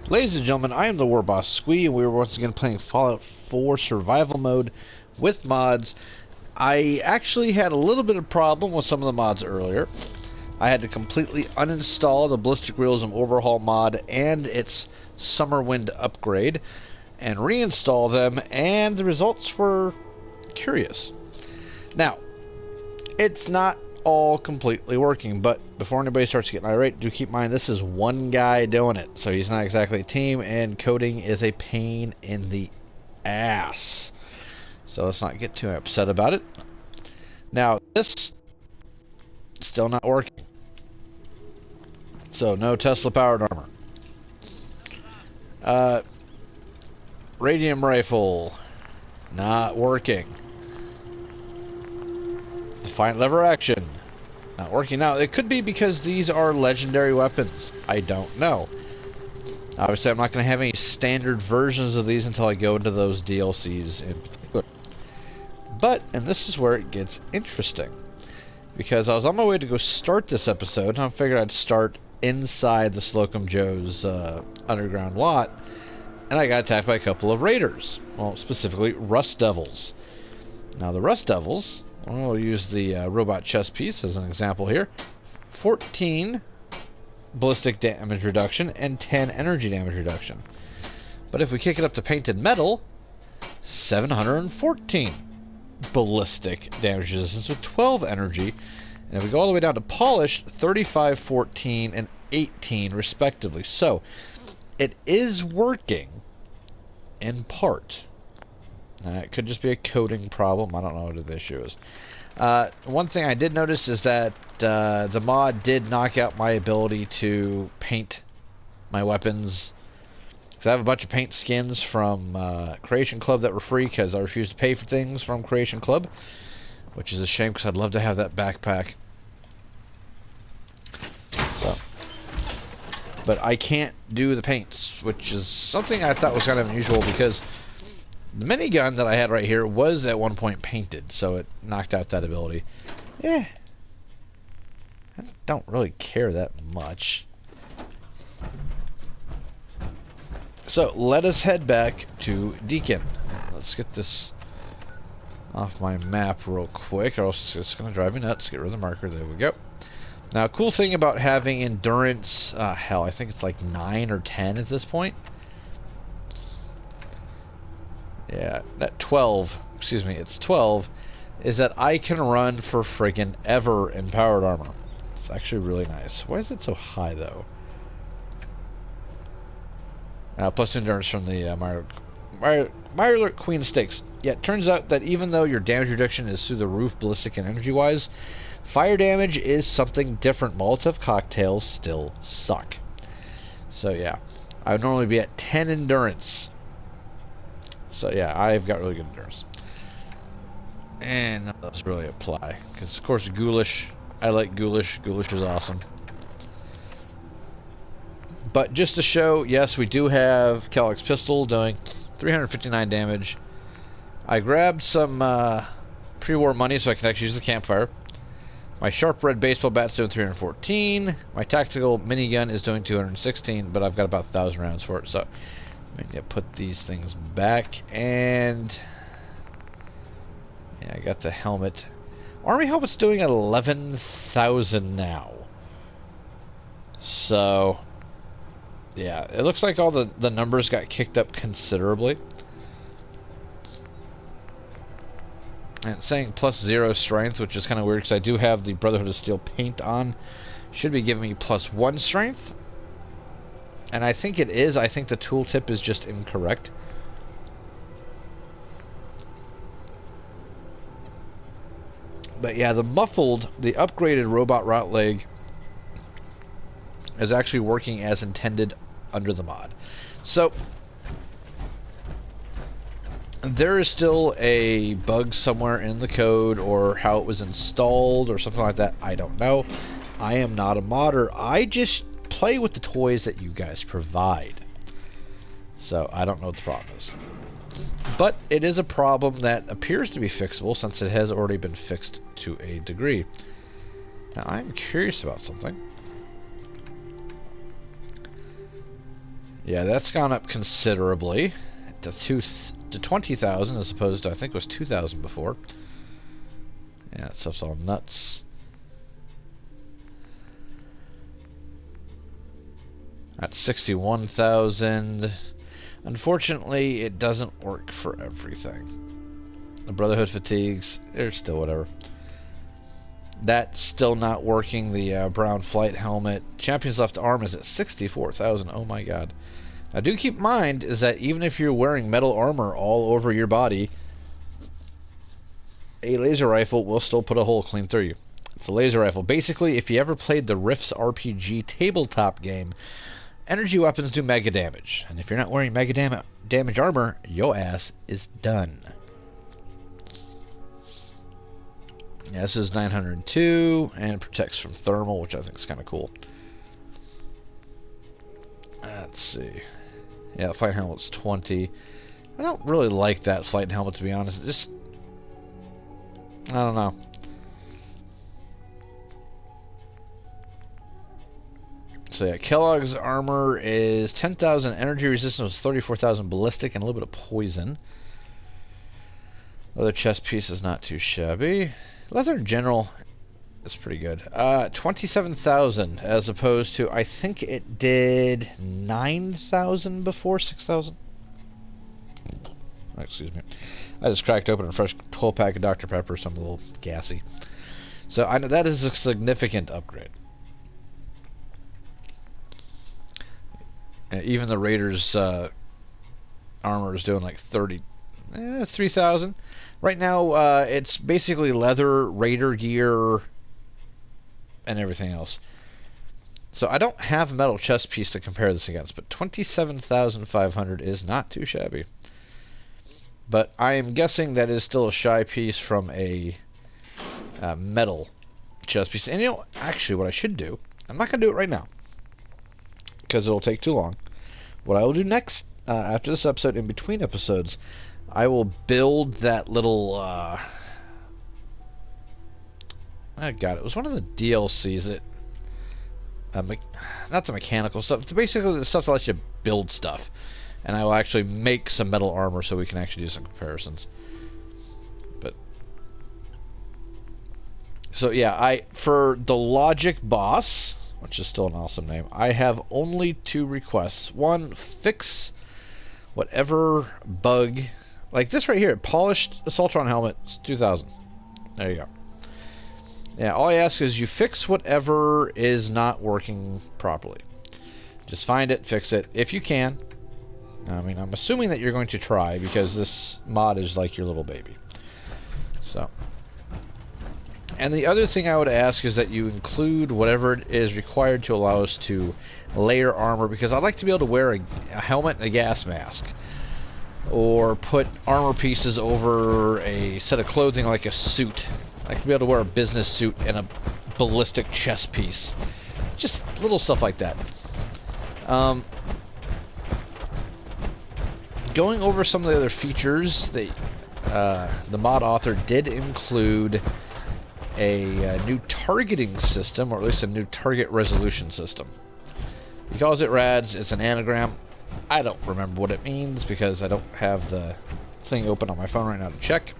Ladies and gentlemen, I am the War Boss Squee, and we are once again playing Fallout 4 Survival Mode with mods. I actually had a little bit of problem with some of the mods earlier. I had to completely uninstall the Ballistic Realism Overhaul mod and its Summer Wind upgrade, and reinstall them, and the results were curious. Now, it's not all completely working, but before anybody starts getting irate, do keep in mind this is one guy doing it, so he's not exactly a team, and coding is a pain in the ass. So let's not get too upset about it. Now, this still not working. So no Tesla powered armor. Radium rifle not working. Defiant lever action not working. Now, it could be because these are legendary weapons. I don't know. Obviously, I'm not going to have any standard versions of these until I go into those DLCs in particular. But, and this is where it gets interesting, because I was on my way to go start this episode, and I figured I'd start inside the Slocum Joe's underground lot, and I got attacked by a couple of raiders. Well, specifically, Rust Devils. Now, the Rust Devils, we'll use the robot chest piece as an example here. 14 ballistic damage reduction and 10 energy damage reduction. But if we kick it up to painted metal, 714 ballistic damage resistance with 12 energy. And if we go all the way down to polished, 35, 14, and 18 respectively. So, it is working in part. It could just be a coding problem. I don't know what the issue is. One thing I did notice is that the mod did knock out my ability to paint my weapons. Because I have a bunch of paint skins from Creation Club that were free because I refused to pay for things from Creation Club. Which is a shame because I'd love to have that backpack. So. But I can't do the paints, which is something I thought was kind of unusual because the minigun that I had right here was at one point painted, so it knocked out that ability. I don't really care that much. So, let us head back to Deacon. Let's get this off my map real quick, or else it's going to drive me nuts. Get rid of the marker. There we go. Now, cool thing about having endurance, hell, I think it's like 9 or 10 at this point. Yeah, that 12, excuse me, it's 12, is that I can run for friggin' ever in powered armor. It's actually really nice. Why is it so high, though? Plus endurance from the Mirelurk Queen Stakes. Yeah, it turns out that even though your damage reduction is through the roof, ballistic and energy-wise, fire damage is something different. Molotov cocktails still suck. So yeah, I would normally be at 10 endurance. So yeah, I've got really good endurance. And that doesn't really apply. Because of course Ghoulish, I like Ghoulish. Ghoulish is awesome. But just to show, yes, we do have Calyx Pistol doing 359 damage. I grabbed some pre-war money so I can actually use the campfire. My sharp red baseball bat's doing 314. My tactical minigun is doing 216, but I've got about 1,000 rounds for it, so I'm going to put these things back. And yeah, I got the helmet. Army helmet's doing 11,000 now. So yeah, it looks like all the numbers got kicked up considerably. And it's saying +0 strength, which is kind of weird because I do have the Brotherhood of Steel paint on. Should be giving me +1 strength. And I think it is. I think the tooltip is just incorrect. But yeah, the upgraded robot route leg is actually working as intended under the mod. So there is still a bug somewhere in the code, or how it was installed or something like that. I don't know. I am not a modder. I just play with the toys that you guys provide. So I don't know what the problem is. But it is a problem that appears to be fixable since it has already been fixed to a degree. Now I'm curious about something. Yeah, that's gone up considerably to 20,000 as opposed to, I think it was 2,000 before. Yeah, that stuff's all nuts. That's 61,000. Unfortunately, it doesn't work for everything. The Brotherhood fatigues, they're still whatever. That's still not working. The brown flight helmet. Champion's left arm is at 64,000. Oh my god. Now do keep in mind is that even if you're wearing metal armor all over your body, a laser rifle will still put a hole clean through you. It's a laser rifle. Basically, if you ever played the Rifts RPG tabletop game, energy weapons do mega damage. And if you're not wearing mega damage armor, your ass is done. Yeah, this is 902, and protects from thermal, which I think is kind of cool. Let's see. Yeah, flight helmet's 20. I don't really like that flight helmet, to be honest. Just, I don't know. So yeah, Kellogg's armor is 10,000 energy resistance, 34,000 ballistic, and a little bit of poison. Leather chest piece is not too shabby. Leather in general is pretty good. 27,000 as opposed to, I think it did 9,000 before, 6,000. Excuse me. I just cracked open a fresh 12-pack of Dr. Pepper, so I'm a little gassy. So I know that is a significant upgrade. Even the Raiders armor is doing like 3,000. Right now, it's basically leather, Raider gear, and everything else. So I don't have a metal chest piece to compare this against, but 27,500 is not too shabby. But I am guessing that is still a shy piece from a metal chest piece. And you know, actually what I should do, I'm not going to do it right now, because it'll take too long. What I will do next, after this episode, in between episodes, I will build that little, oh god, it was one of the DLCs that, not the mechanical stuff, it's basically the stuff that lets you build stuff. And I will actually make some metal armor so we can actually do some comparisons. But, so yeah, for the Logic Boss, which is still an awesome name, I have only 2 requests. One, fix whatever bug. Like this right here, polished Assaultron helmet, it's 2,000. There you go. Yeah, all I ask is you fix whatever is not working properly. Just find it, fix it, if you can. I mean, I'm assuming that you're going to try, because this mod is like your little baby. So. And the other thing I would ask is that you include whatever it is required to allow us to layer armor, because I'd like to be able to wear a helmet and a gas mask. Or put armor pieces over a set of clothing like a suit. I could be able to wear a business suit and a ballistic chest piece. Just little stuff like that. Going over some of the other features, the mod author did include a new targeting system, or at least a new target resolution system. He calls it RADS. It's an anagram. I don't remember what it means because I don't have the thing open on my phone right now to check.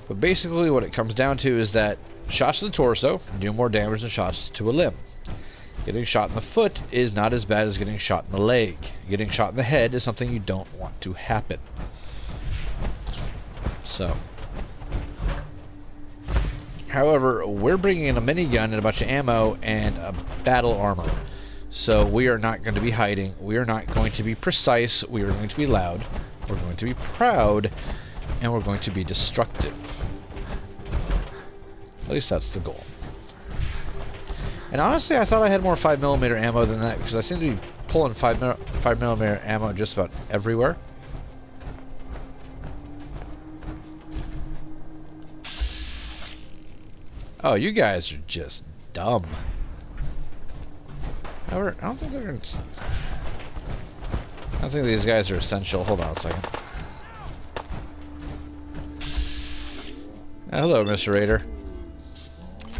But basically what it comes down to is that shots to the torso do more damage than shots to a limb. Getting shot in the foot is not as bad as getting shot in the leg. Getting shot in the head is something you don't want to happen. So. However, we're bringing in a minigun and a bunch of ammo and a battle armor. So we are not going to be hiding. We are not going to be precise. We are going to be loud. We're going to be proud. And we're going to be destructive. At least that's the goal. And honestly, I thought I had more 5mm ammo than that, because I seem to be pulling 5mm ammo just about everywhere. Oh, you guys are just dumb. However, I don't think these guys are essential. Hold on a second. Hello, Mr. Raider.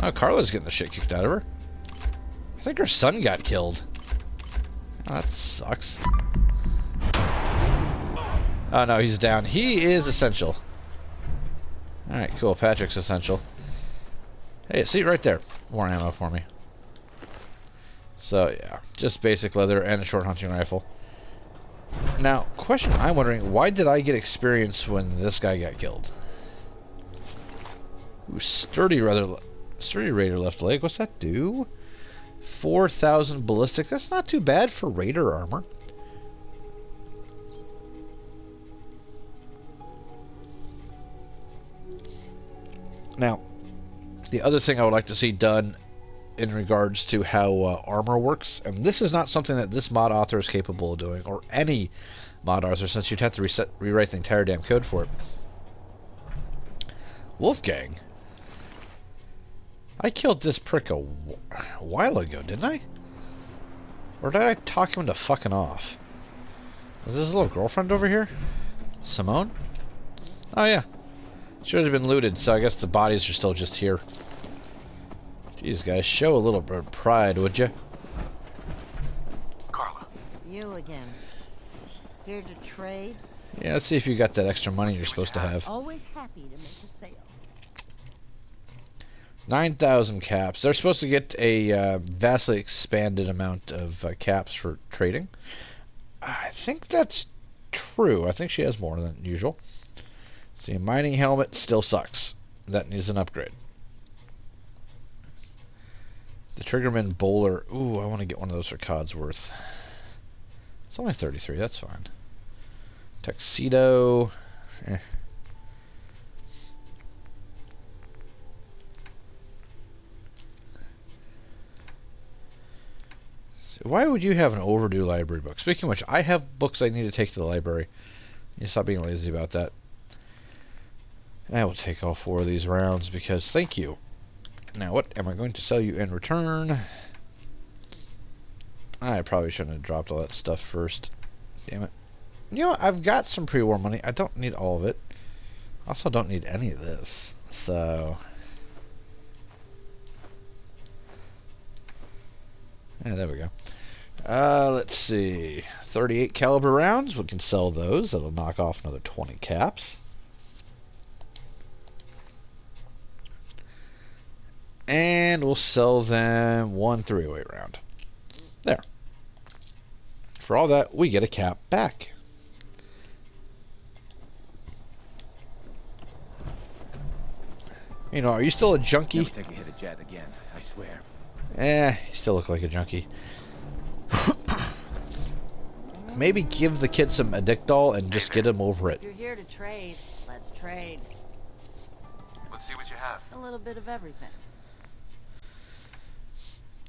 Oh, Carla's getting the shit kicked out of her. I think her son got killed. Oh, that sucks. Oh no, he's down. He is essential. Alright, cool. Patrick's essential. Hey, see right there. More ammo for me. So, yeah. Just basic leather and a short hunting rifle. Now, question I'm wondering, why did I get experience when this guy got killed? Ooh, sturdy raider left leg. What's that do? 4,000 ballistic. That's not too bad for raider armor. Now, the other thing I would like to see done in regards to how armor works, and this is not something that this mod author is capable of doing, or any mod author, since you'd have to rewrite the entire damn code for it. Wolfgang? I killed this prick a while ago, didn't I? Or did I talk him into fucking off? Is this little girlfriend over here? Simone? Oh yeah. She would have been looted, so I guess the bodies are still just here. Jeez, guys, show a little bit of pride, would you? Carla. You again. Here to trade? Yeah, let's see if you got that extra money you're supposed to have. Always happy to make a sale. 9,000 caps. They're supposed to get a vastly expanded amount of caps for trading. I think that's true. I think she has more than usual. See, mining helmet still sucks. That needs an upgrade. The Triggerman Bowler. Ooh, I want to get one of those for Codsworth. It's only 33. That's fine. Tuxedo. Eh. So why would you have an overdue library book? Speaking of which, I have books I need to take to the library. You stop being lazy about that. I will take all 4 of these rounds because thank you. Now, what am I going to sell you in return? I probably shouldn't have dropped all that stuff first. Damn it. You know, I've got some pre-war money. I don't need all of it. I also don't need any of this. So... yeah, there we go. Let's see. 38 caliber rounds. We can sell those. That'll knock off another 20 caps. And we'll sell them 1 308 round. There. For all that, we get a cap back. You know, are you still a junkie? Never take a hit at Jet again, I swear. You still look like a junkie. Maybe give the kid some Addictol and just get him over it. If you're here to trade, let's trade. Let's see what you have. A little bit of everything.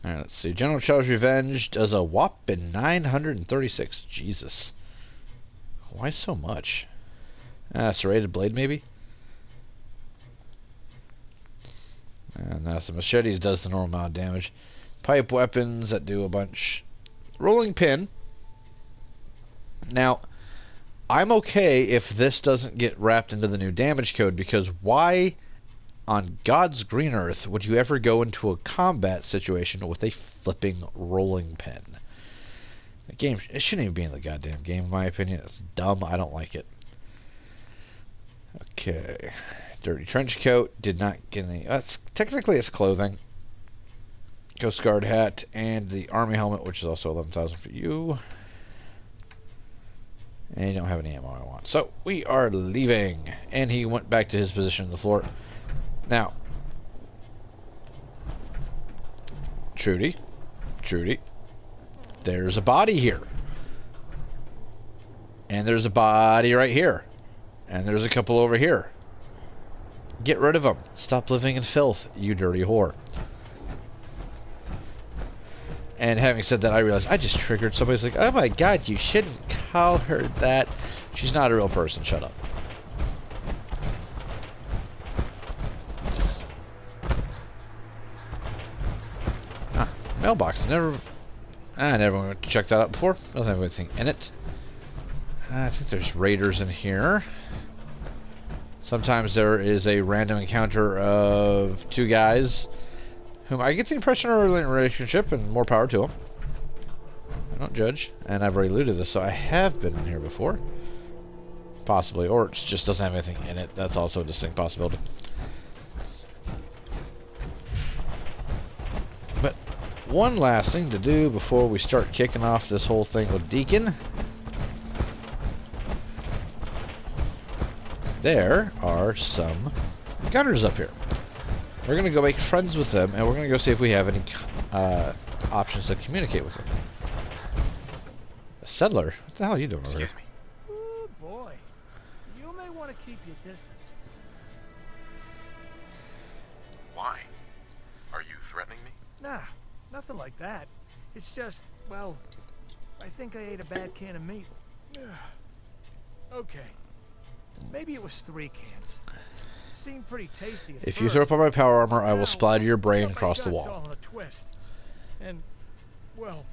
Alright, let's see. General Chow's Revenge does a whopping 936. Jesus. Why so much? Serrated Blade, maybe? Now some machetes does the normal amount of damage. Pipe weapons that do a bunch. Rolling pin. Now, I'm okay if this doesn't get wrapped into the new damage code, because why on God's green earth would you ever go into a combat situation with a flipping rolling pin? The game, it shouldn't even be in the goddamn game, in my opinion. It's dumb. I don't like it. Okay. Dirty trench coat. Did not get any. Technically, it's clothing. Coast Guard hat and the army helmet, which is also 11,000 for you. And you don't have any ammo I want. So, we are leaving. And he went back to his position on the floor. Now, Trudy, there's a body here. And there's a body right here. And there's a couple over here. Get rid of them. Stop living in filth, you dirty whore. And having said that, I realized I just triggered somebody's like, oh my god, you shouldn't call her that. She's not a real person, shut up. Mailbox. I never went to check that out before. Doesn't have anything in it. I think there's raiders in here. Sometimes there is a random encounter of 2 guys whom I get the impression are in a relationship, and more power to them. I don't judge. And I've already looted this, so I have been in here before. Possibly. Or it just doesn't have anything in it. That's also a distinct possibility. But one last thing to do before we start kicking off this whole thing with Deacon. There are some gunners up here. We're going to go make friends with them, and we're going to go see if we have any options to communicate with them. A settler? What the hell are you doing over here? Excuse me. Ooh, boy. You may want to keep your distance. Why? Are you threatening me? Nah, nothing like that. It's just, well, I think I ate a bad can of meat. Okay. Maybe it was 3 cans. Seemed pretty tasty at If first. you throw up on my power armor, I will Now, splatter your it's brain got my across the guts wall. all in a twist. And, well,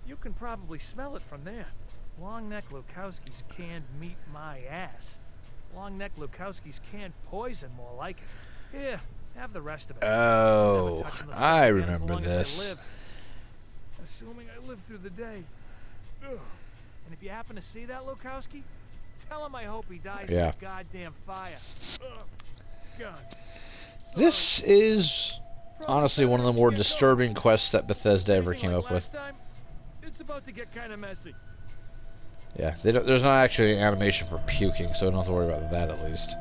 you can probably smell it from there. Longneck Lukowski's canned meat my ass. Longneck Lukowski's canned poison, more like it. Here, have the rest of it. Oh, Never touching the stuff I again as remember long as I this. live. Assuming I live through the day. Ugh. And if you happen to see that Lukowski, tell him I hope he dies in Yeah. a goddamn fire. Ugh. God. This is honestly one of the more disturbing quests that Bethesda ever came up with. It's about to get kind of messy. Yeah, there's not actually an animation for puking, so I don't have to worry about that at least.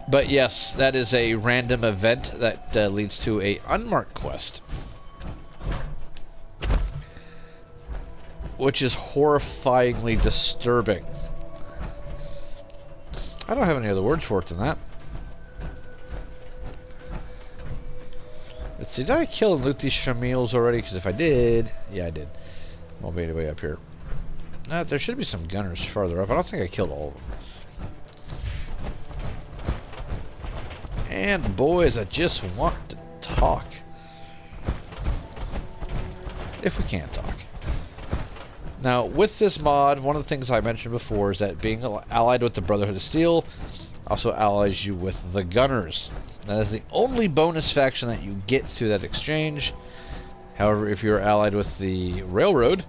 But yes, that is a random event that leads to a unmarked quest. Which is horrifyingly disturbing. I don't have any other words for it than that. Let's see, did I kill and loot these Shamils already? Because if I did, yeah I did. Won't be anybody up here. There should be some gunners farther up. I don't think I killed all of them. And boys, I just want to talk. If we can talk. Now, with this mod, one of the things I mentioned before is that being allied with the Brotherhood of Steel also allies you with the Gunners. That is the only bonus faction that you get through that exchange. However, if you're allied with the Railroad,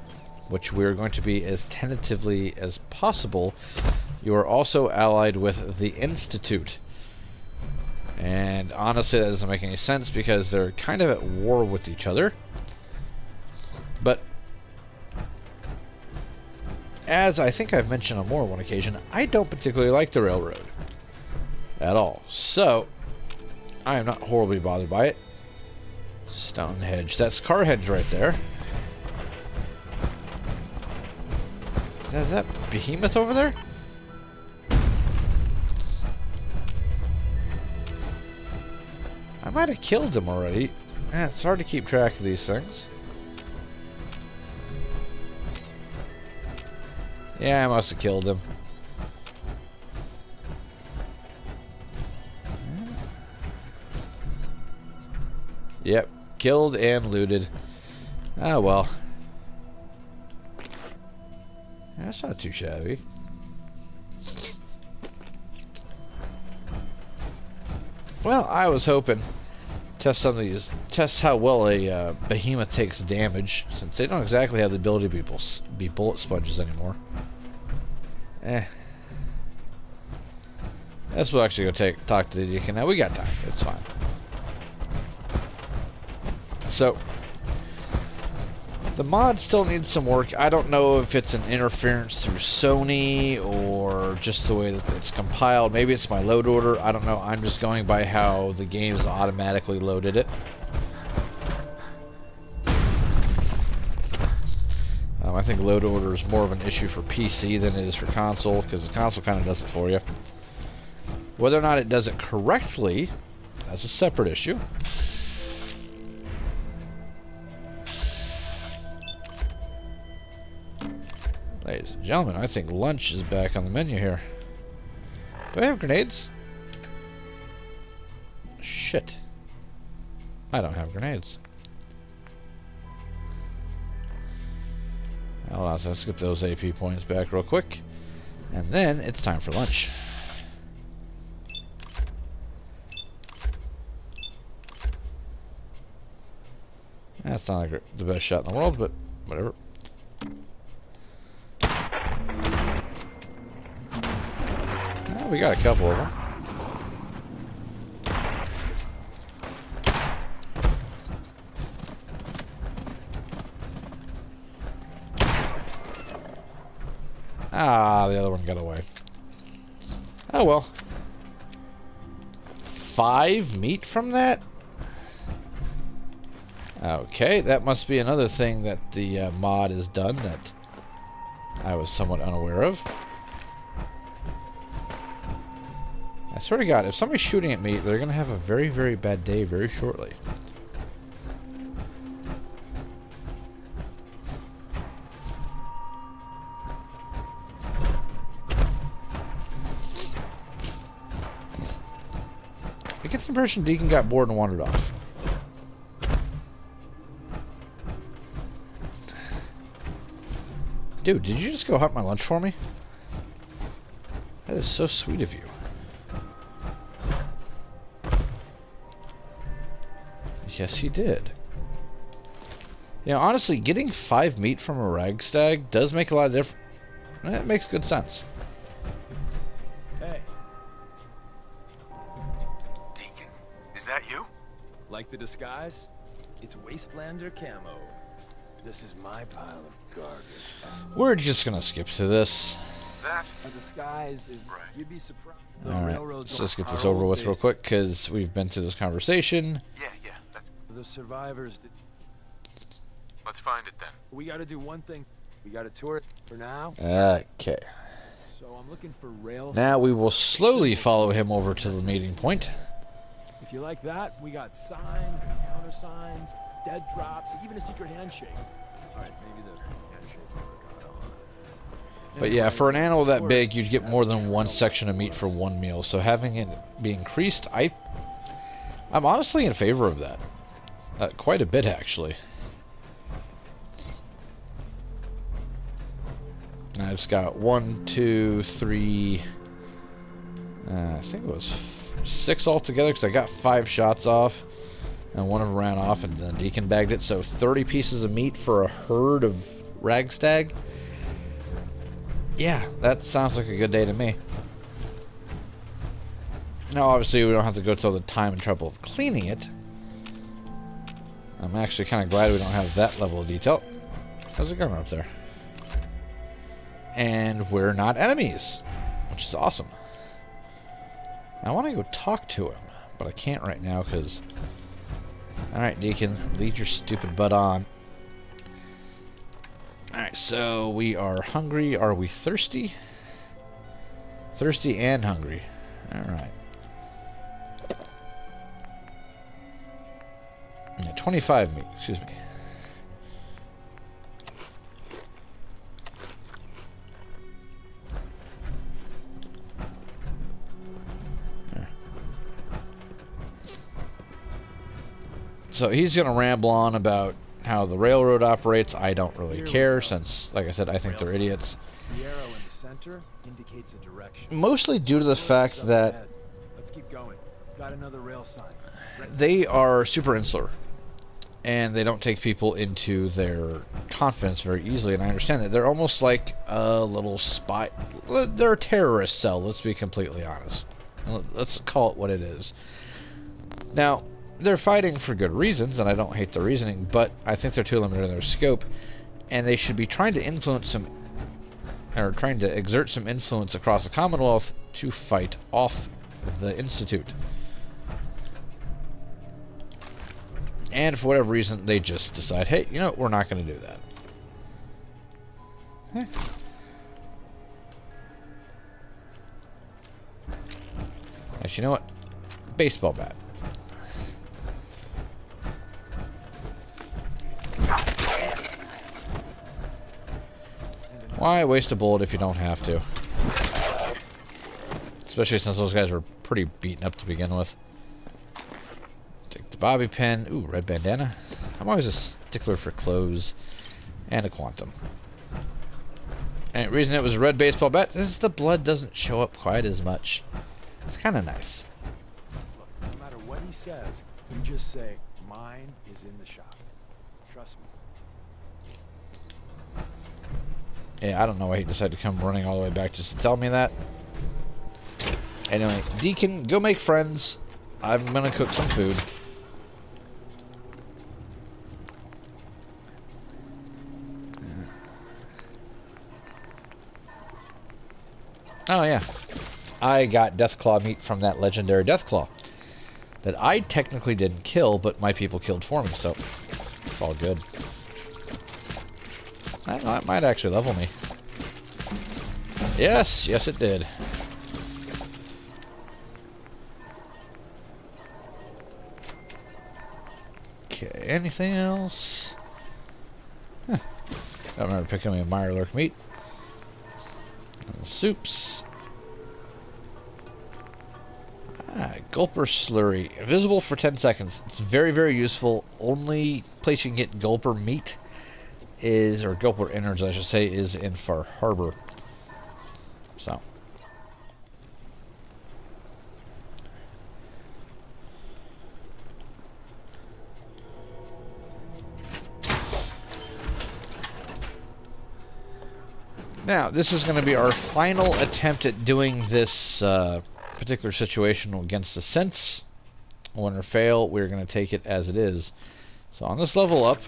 which we're going to be as tentatively as possible, you are also allied with the Institute. And honestly, that doesn't make any sense because they're kind of at war with each other. But as I think I've mentioned on more than one occasion, I don't particularly like the Railroad at all. So, I am not horribly bothered by it. Stonehenge. That's Carhenge right there. Is that Behemoth over there? I might have killed him already. Man, it's hard to keep track of these things. Yeah, I must have killed him. Yep, killed and looted. Ah, well. That's not too shabby. Well, I was hoping test some of these, test how well a behemoth takes damage, since they don't exactly have the ability to be bullet sponges anymore. Guess we'll actually go talk to the Deacon now. We got time. It's fine. So, the mod still needs some work. I don't know if it's an interference through Sony or just the way that it's compiled. Maybe it's my load order. I don't know. I'm just going by how the game's automatically loaded it. I think load order is more of an issue for PC than it is for console, because the console kind of does it for you. Whether or not it does it correctly, that's a separate issue. Ladies and gentlemen, I think lunch is back on the menu here. Do I have grenades? Shit. I don't have grenades. Hold on, so let's get those AP points back real quick. And then it's time for lunch. That's not the best shot in the world, but whatever. we got a couple of them. Ah, the other one got away. Oh well. 5 meat from that? Okay, that must be another thing that the mod has done that I was somewhat unaware of. I swear to God, if somebody's shooting at me, they're going to have a very, very bad day very shortly. I get the impression Deacon got bored and wandered off. Dude, did you just go hunt my lunch for me? That is so sweet of you. Yes, he did. You know, honestly, getting 5 meat from a ragstag does make a lot of difference. It makes good sense. Hey, Deacon, is that you? like the disguise? It's Wastelander camo. This is my pile of garbage. We're just gonna skip through this. That? A disguise is... Right. You'd be surprised. Alright, let's just get this over with real quick, because we've been through this conversation. Yeah, that's... The survivors... Let's find it then. We gotta do one thing. We gotta tour it for now. Okay. So I'm looking for rails. Now we will slowly follow him over to the meeting point. If you like that, we got signs and countersigns, dead drops, even a secret handshake. Alright, maybe the handshake never got on. But yeah, for an animal that big, you'd get more than one section of meat for one meal. So having it be increased, I'm honestly in favor of that. Quite a bit, actually. I've just got 1, 2, 3. I think it was 6 altogether because I got 5 shots off, and one of them ran off, and then Deacon bagged it. So 30 pieces of meat for a herd of ragstag. Yeah, that sounds like a good day to me. Now, obviously, we don't have to go through the time and trouble of cleaning it. I'm actually kind of glad we don't have that level of detail. How's it going up there? And we're not enemies, which is awesome. I want to go talk to him, but I can't right now because... Alright, Deacon, lead your stupid butt on. Alright, so we are hungry. Are we thirsty? Thirsty and hungry. Alright. Yeah, 25 meat, excuse me. So he's going to ramble on about how the railroad operates. I don't really care since, like I said, I think they're idiots. The arrow in the center indicates a direction. Mostly due to the fact that Let's keep going. Got another rail sign. they are super insular. And they don't take people into their confidence very easily, and I understand that. They're almost like a little spy. They're a terrorist cell, let's be completely honest. Let's call it what it is. Now, they're fighting for good reasons, and I don't hate the reasoning, but I think they're too limited in their scope, and they should be trying to influence some, or trying to exert some influence across the Commonwealth to fight off the Institute. And for whatever reason, they just decide, hey, you know what, we're not going to do that. Actually, you know what? Baseball bat. Why waste a bullet if you don't have to? Especially since those guys were pretty beaten up to begin with. Take the bobby pin. Ooh, red bandana. I'm always a stickler for clothes and a quantum. And the reason it was a red baseball bat is the blood doesn't show up quite as much. It's kind of nice. Look, no matter what he says, you just say, mine is in the shop. Trust me. Yeah, I don't know why he decided to come running all the way back just to tell me that. Anyway, Deacon, go make friends. I'm gonna cook some food. Oh yeah, I got Deathclaw meat from that legendary Deathclaw that I technically didn't kill, but my people killed for me, so it's all good. That might actually level me. Yes, yes it did. Okay, anything else? Huh. Don't remember picking up my Mirelurk meat. Soups. Gulper slurry. Visible for 10 seconds. It's very, very useful. Only place you can get Gulper meat is, or Gulper innards I should say, is in Far Harbor. So. Now, this is going to be our final attempt at doing this particular situation against the Sense. Win or fail, we're going to take it as it is. So on this level up,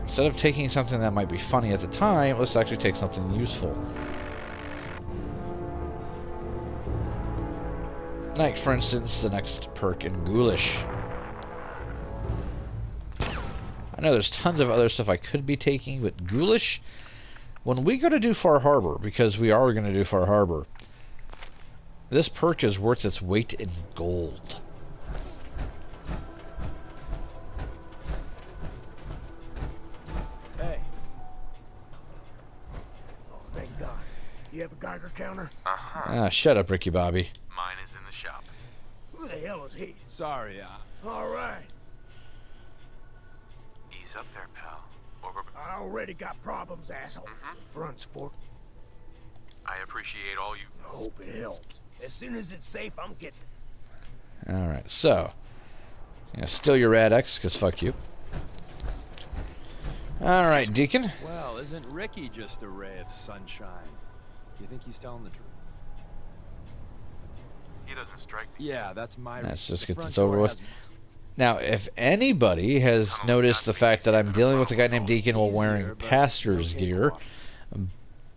instead of taking something that might be funny at the time, let's actually take something useful. Like, for instance, the next perk in Ghoulish. I know there's tons of other stuff I could be taking, but Ghoulish... When we go to do Far Harbor, because we are going to do Far Harbor, this perk is worth its weight in gold. Hey. Oh, thank God. You have a Geiger counter? Uh-huh. Ah, shut up, Ricky Bobby. Mine is in the shop. Who the hell is he? Sorry, all right. Ease up there, pal. Or we're... I already got problems, asshole. The front's forked. I appreciate all you... I hope it helps. As soon as it's safe, I'm getting it. Alright, so. Yeah, steal your Rad-X, because fuck you. Alright, Deacon. Well, isn't Ricky just a ray of sunshine? You think he's telling the truth? He doesn't strike me. Yeah, that's my... Let's just the get front this over door with. has- Now, if anybody has noticed the fact that I'm dealing with a guy named Deacon while wearing pastor's gear,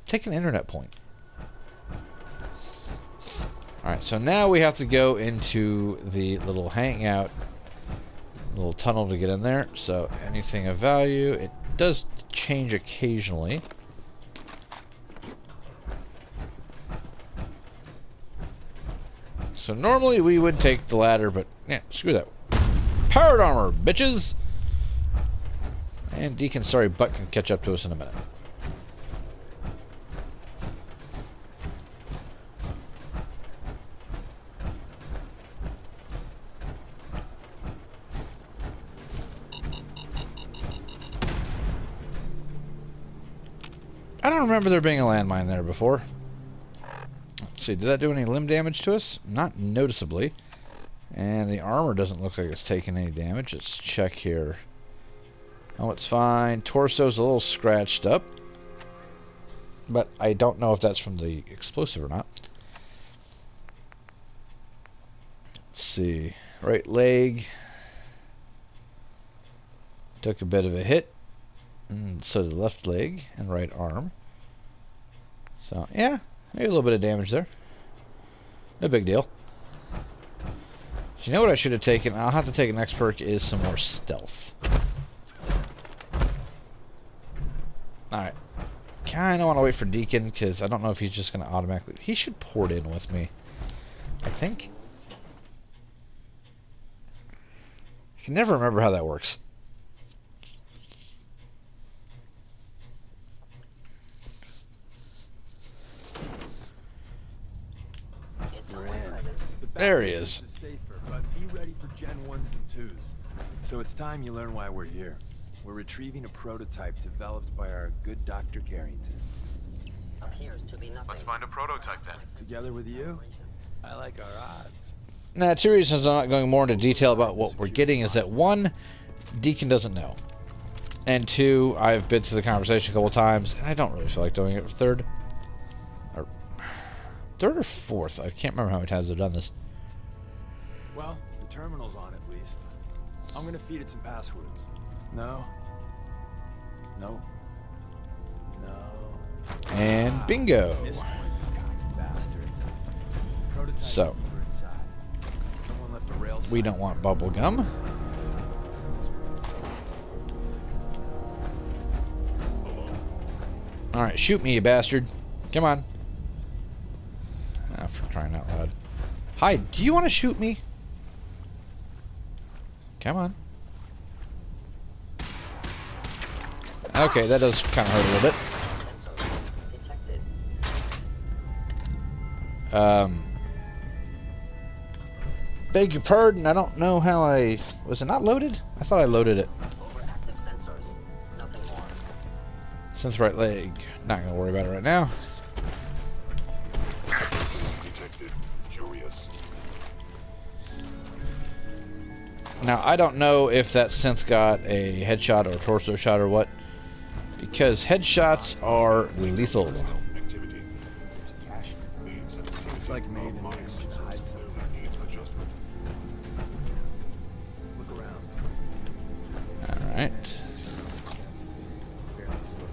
take an internet point. Alright, so now we have to go into the little hangout, little tunnel to get in there. So, anything of value, it does change occasionally. So normally we would take the ladder, but yeah, screw that. Powered armor, bitches! And Deacon's sorry butt can catch up to us in a minute. I don't remember there being a landmine there before. Let's see, did that do any limb damage to us? Not noticeably. And the armor doesn't look like it's taking any damage. Let's check here. Oh, it's fine. Torso's a little scratched up. But I don't know if that's from the explosive or not. Let's see. Right leg. Took a bit of a hit. And so did the left leg and right arm. So, yeah. Maybe a little bit of damage there. No big deal. You know what I should have taken? I'll have to take an next perk is some more stealth. Alright. Kinda want to wait for Deacon, because I don't know if he's just going to automatically... He should port in with me. I think. I can never remember how that works. We're in. The There he back is. entrance safer, but be ready for Gen 1s and 2s. So it's time you learn why we're here. We're retrieving a prototype developed by our good Dr. Carrington. Let's find a prototype then. Together with you, I like our odds. Now, two reasons I'm not going more into detail about what we're getting is that, one, Deacon doesn't know. And two, I've been through the conversation a couple times, and I don't really feel like doing it. Third, or third or fourth. I can't remember how many times I've done this. Well, the terminal's on at least. I'm gonna feed it some passwords. No. No. No. And bingo. This time, you bastards. Prototype's So. deeper inside. Someone left a rail We sign don't want here. bubble gum. Alright, shoot me, you bastard. Come on. Ah, for crying out loud. Hi, do you want to shoot me? Come on. Okay, that does kind of hurt a little bit. Beg your pardon, I don't know how I... Was it not loaded? I thought I loaded it. Overactive sensors. Nothing more. Since right leg. Not gonna worry about it right now. Detected. Curious. Now, I don't know if that synth got a headshot or a torso shot or what. Because headshots are lethal. Activity. Cash. The sensitivity Looks like made in of my there. systems Hide some. needs adjustment. Look around. Alright. Barely slip.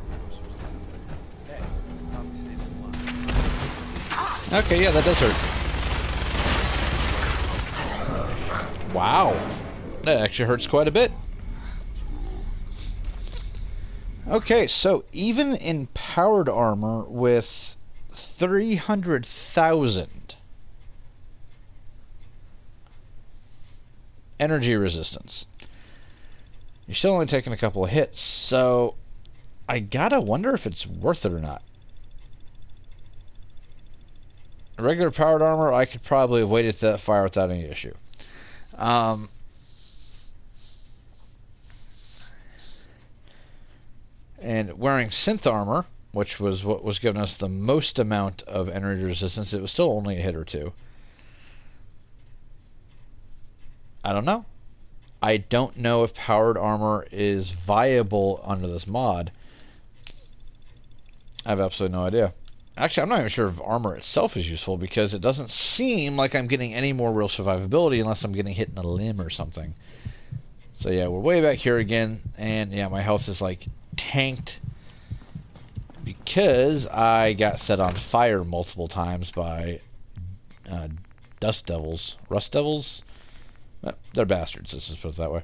Hey, probably save some lives. Okay, yeah, that does hurt. Wow. That actually hurts quite a bit. Okay, so even in powered armor with 300,000 energy resistance, you're still only taking a couple of hits, so I gotta wonder if it's worth it or not. Regular powered armor, I could probably have waited that fire without any issue. And wearing synth armor, which was what was giving us the most amount of energy resistance, it was still only a hit or two. I don't know. I don't know if powered armor is viable under this mod. I have absolutely no idea. Actually, I'm not even sure if armor itself is useful because it doesn't seem like I'm getting any more real survivability unless I'm getting hit in a limb or something. So yeah, we're way back here again, and yeah, my health is like tanked because I got set on fire multiple times by rust devils. They're bastards, let's just put it that way.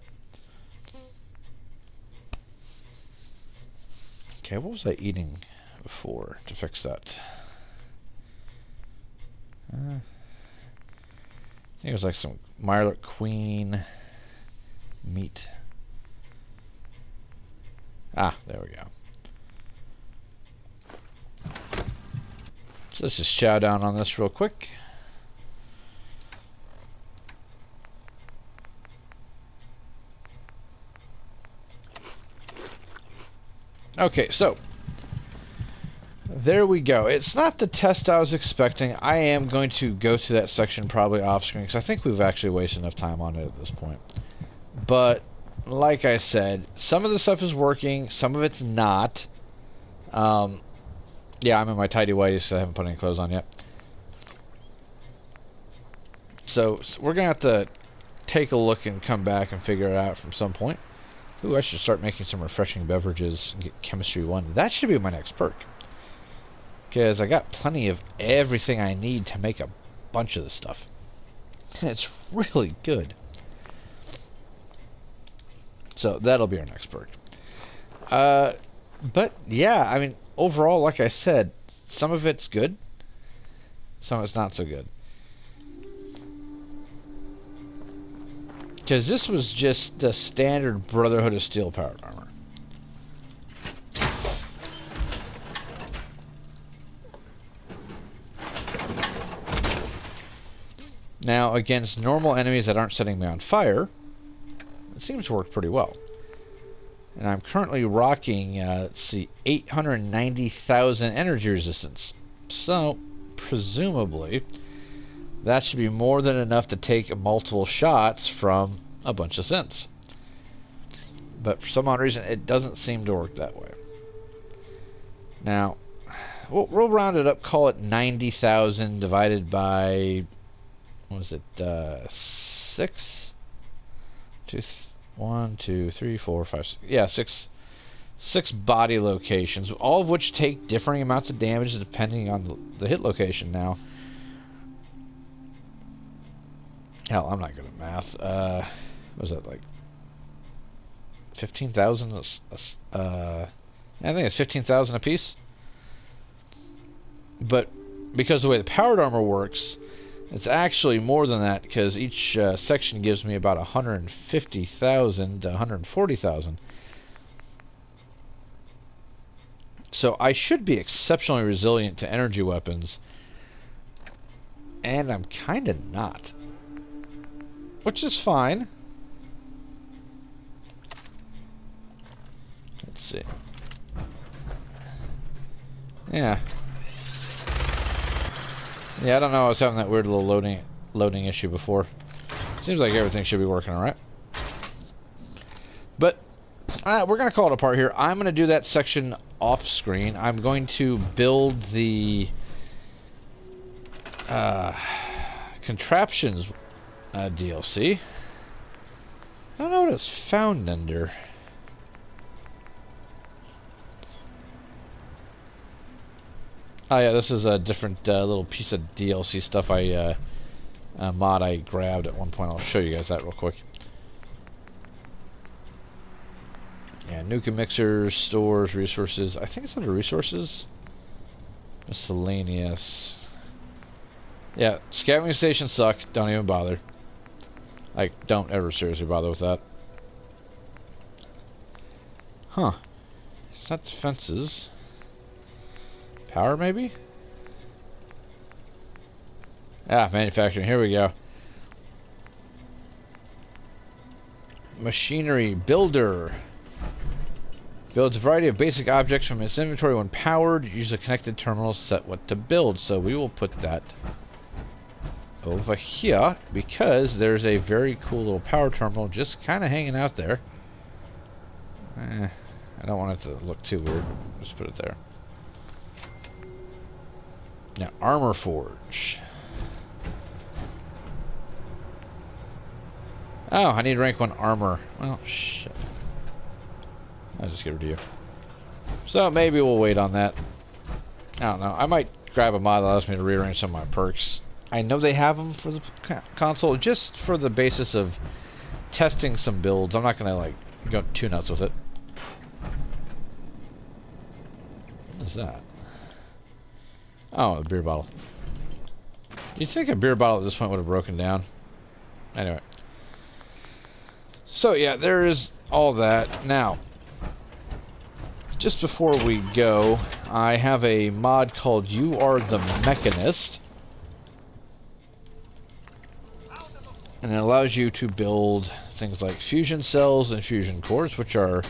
Okay, what was I eating before to fix that? I think it was like some Mirelurk Queen meat. Ah, there we go. So let's just chow down on this real quick. Okay, so there we go. It's not the test I was expecting. I am going to go through that section probably off screen because I think we've actually wasted enough time on it at this point. But like I said, some of the stuff is working, some of it's not. Yeah, I'm in my tidy whities, so I haven't put any clothes on yet. So we're gonna have to take a look and come back and figure it out from some point. Ooh, I should start making some refreshing beverages and get chemistry 1. That should be my next perk. Because I got plenty of everything I need to make a bunch of this stuff. And it's really good. So that'll be our next perk. But yeah, I mean, overall, like I said, some of it's good. Some of it's not so good. Because this was just the standard Brotherhood of Steel powered armor. Now, against normal enemies that aren't setting me on fire, it seems to work pretty well. And I'm currently rocking, let's see, 890,000 energy resistance. So, presumably, that should be more than enough to take multiple shots from a bunch of synths. But for some odd reason, it doesn't seem to work that way. Now, we'll round it up, call it 90,000 divided by, what was it, 6? 1, 2, 3, 4, 5, 6. Yeah, six body locations, all of which take differing amounts of damage depending on the hit location. Now, hell, I'm not good at math. What was that, like 15,000? I think it's 15,000 a piece. But because of the way the powered armor works, it's actually more than that, because each section gives me about 150,000 to 140,000. So I should be exceptionally resilient to energy weapons, and I'm kind of not, which is fine. Let's see. Yeah, I don't know. I was having that weird little loading issue before. Seems like everything should be working all right. But we're gonna call it apart here. I'm gonna do that section off screen. I'm going to build the contraptions DLC. I don't know what it's found under. Oh yeah, this is a different little piece of DLC stuff mod I grabbed at one point. I'll show you guys that real quick. Yeah, Nuka Mixers, stores, resources. I think it's under resources. Miscellaneous. Yeah, scavenging stations suck. Don't even bother. Like, don't ever seriously bother with that. Huh. It's not defenses. Power, maybe? Ah, manufacturing. Here we go. Machinery. Builder. Builds a variety of basic objects from its inventory when powered. Use a connected terminal to set what to build. So we will put that over here, because there's a very cool little power terminal just kind of hanging out there. I don't want it to look too weird. Just put it there. Now, Armor Forge. Oh, I need rank 1 armor. Well, shit. I'll just get rid of you. So maybe we'll wait on that. I don't know. I might grab a mod that allows me to rearrange some of my perks. I know they have them for the console, just for the basis of testing some builds. I'm not going to, like, go too nuts with it. What is that? Oh, a beer bottle. You'd think a beer bottle at this point would have broken down. Anyway. So, yeah, there is all that. Now, just before we go, I have a mod called You Are the Mechanist. And it allows you to build things like fusion cells and fusion cores, which are,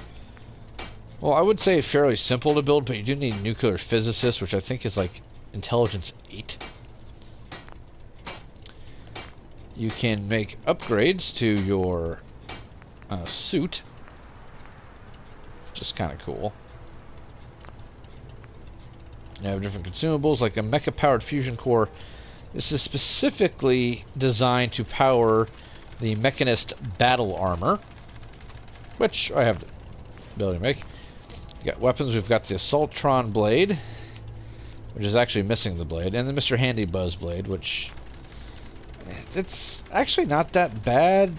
well, I would say fairly simple to build, but you do need nuclear physicists, which I think is like Intelligence 8. You can make upgrades to your suit. Just kind of cool. You have different consumables, like a mecha-powered fusion core. This is specifically designed to power the Mechanist battle armor, which I have the ability to make. You got weapons. We've got the Assaultron blade, which is actually missing the blade, and the Mr. Handy Buzz blade, which it's actually not that bad,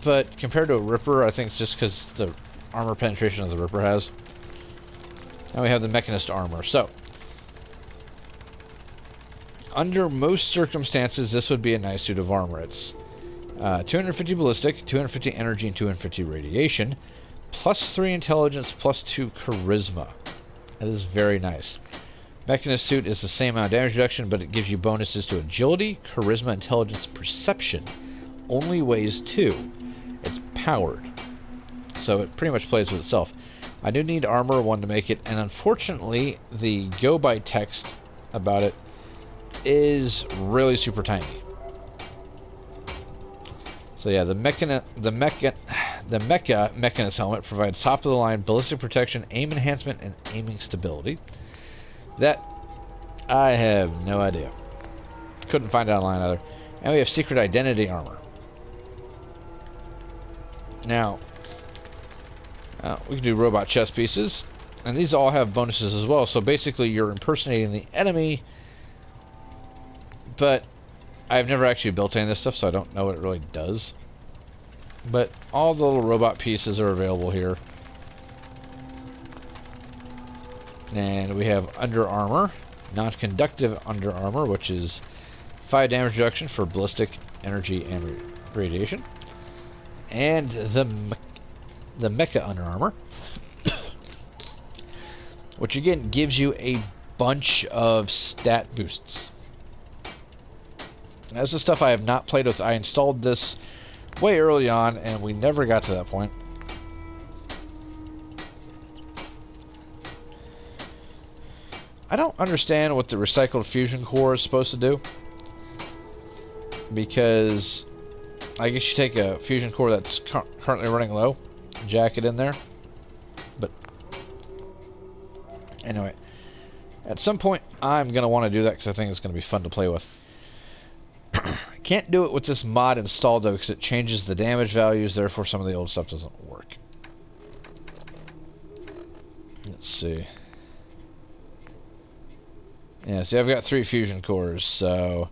but compared to a Ripper, I think it's just because the armor penetration of the Ripper has. And we have the Mechanist armor. So, under most circumstances, this would be a nice suit of armor. It's 250 ballistic, 250 energy, and 250 radiation, plus 3 intelligence, plus 2 charisma. That is very nice. Mechanist suit is the same amount of damage reduction, but it gives you bonuses to agility, charisma, intelligence, perception. Only weighs 2. It's powered, so it pretty much plays with itself. I do need armor 1 to make it, and unfortunately, the go-by text about it is really super tiny. So yeah, the Mecha Mechanist helmet provides top-of-the-line ballistic protection, aim enhancement, and aiming stability. That I have no idea. Couldn't find it online either. And we have secret identity armor. Now, we can do robot chess pieces. And these all have bonuses as well. So basically you're impersonating the enemy. But I've never actually built any of this stuff, so I don't know what it really does. But all the little robot pieces are available here. And we have under armor. Non-conductive under armor, which is 5 damage reduction for ballistic, energy, and radiation. And the mecha under armor, which again gives you a bunch of stat boosts. That's the stuff I have not played with. I installed this way early on, and we never got to that point. I don't understand what the recycled fusion core is supposed to do, because I guess you take a fusion core that's currently running low, jack it in there, but anyway, at some point I'm going to want to do that because I think it's going to be fun to play with. Can't do it with this mod installed though because it changes the damage values, therefore some of the old stuff doesn't work. Let's see. Yeah, see, I've got 3 fusion cores, so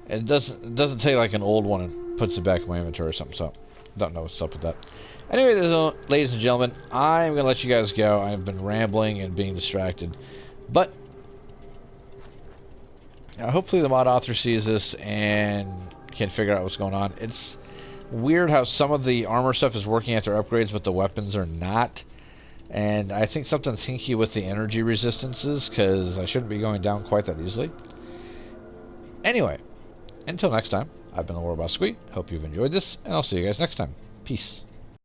it doesn't take like an old one and puts it back in my inventory or something, so don't know what's up with that. Anyway, ladies and gentlemen, I'm going to let you guys go. I've been rambling and being distracted, but hopefully the mod author sees this and can figure out what's going on. It's weird how some of the armor stuff is working at their upgrades, but the weapons are not. And I think something's hinky with the energy resistances, because I shouldn't be going down quite that easily. Anyway, until next time, I've been the Warboss Squee. Hope you've enjoyed this, and I'll see you guys next time. Peace.